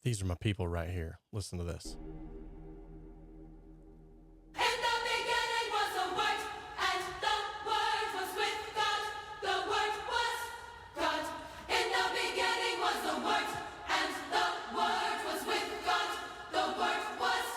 These are my people right here. Listen to this. In the beginning was the Word, and the Word was with God. The Word was God. In the beginning was the Word, and the Word was with God. The Word was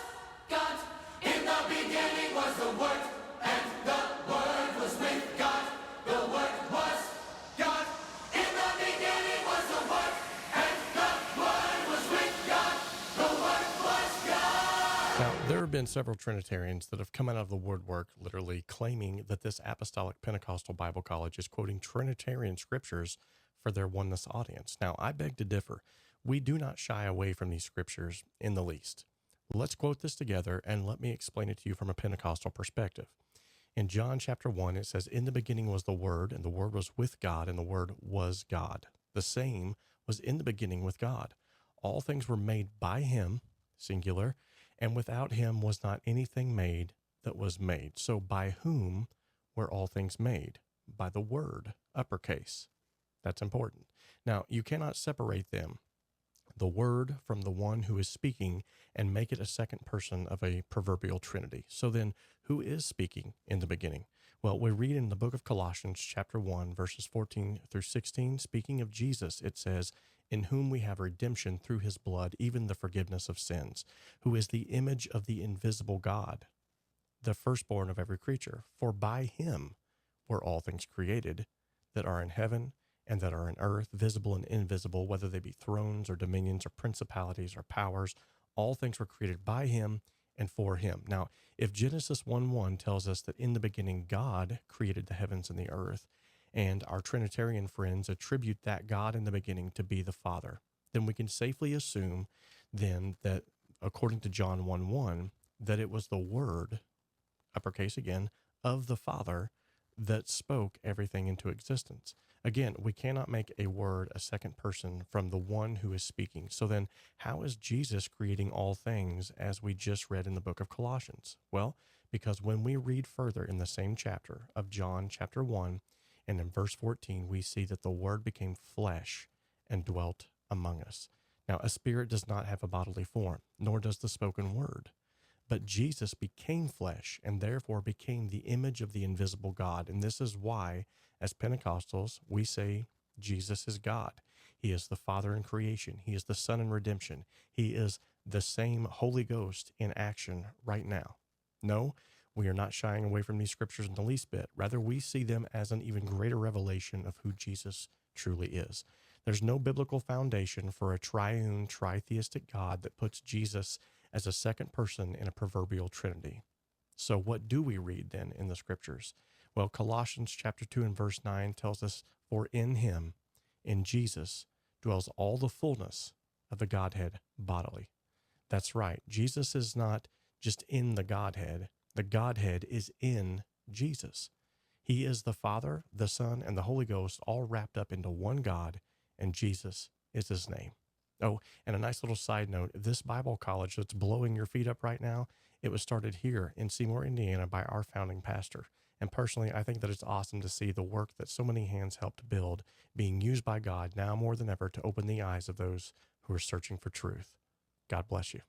God. In the beginning was the Word, and the Word was with God. The Word was God. In the beginning was the Word, and the Word was with God. The Word was God. Now, there have been several Trinitarians that have come out of the woodwork, literally claiming that this Apostolic Pentecostal Bible College is quoting Trinitarian scriptures for their oneness audience. Now, I beg to differ. We do not shy away from these scriptures in the least. Let's quote this together and let me explain it to you from a Pentecostal perspective. In John chapter 1, it says, "In the beginning was the Word, and the Word was with God, and the Word was God. The same was in the beginning with God. All things were made by him," singular, "and without him was not anything made that was made." So by whom were all things made? By the Word, uppercase. That's important. Now, you cannot separate them, the Word, from the one who is speaking, and make it a second person of a proverbial Trinity. So then, who is speaking in the beginning? Well, we read in the book of Colossians chapter 1, verses 14 through 16, speaking of Jesus, it says, "In whom we have redemption through his blood, even the forgiveness of sins, who is the image of the invisible God, the firstborn of every creature. For by him were all things created that are in heaven and that are in earth, visible and invisible, whether they be thrones or dominions or principalities or powers. All things were created by him and for him." Now, if Genesis 1:1 tells us that in the beginning God created the heavens and the earth, and our Trinitarian friends attribute that God in the beginning to be the Father, then we can safely assume then that, according to John 1:1, that it was the Word, uppercase again, of the Father that spoke everything into existence. Again, we cannot make a word a second person from the one who is speaking. So then, how is Jesus creating all things as we just read in the book of Colossians? Well, because when we read further in the same chapter of John chapter 1, and in verse 14, we see that the Word became flesh and dwelt among us. Now, a spirit does not have a bodily form, nor does the spoken word. But Jesus became flesh and therefore became the image of the invisible God. And this is why, as Pentecostals, we say Jesus is God. He is the Father in creation. He is the Son in redemption. He is the same Holy Ghost in action right now. No, we are not shying away from these scriptures in the least bit. Rather, we see them as an even greater revelation of who Jesus truly is. There's no biblical foundation for a triune, tritheistic God that puts Jesus as a second person in a proverbial Trinity. So what do we read then in the scriptures? Well, Colossians chapter 2 and verse 9 tells us, "For in him, in Jesus, dwells all the fullness of the Godhead bodily." That's right. Jesus is not just in the Godhead. The Godhead is in Jesus. He is the Father, the Son, and the Holy Ghost all wrapped up into one God, and Jesus is his name. Oh, and a nice little side note, this Bible college that's blowing your feet up right now, it was started here in Seymour, Indiana by our founding pastor. And personally, I think that it's awesome to see the work that so many hands helped build being used by God now more than ever to open the eyes of those who are searching for truth. God bless you.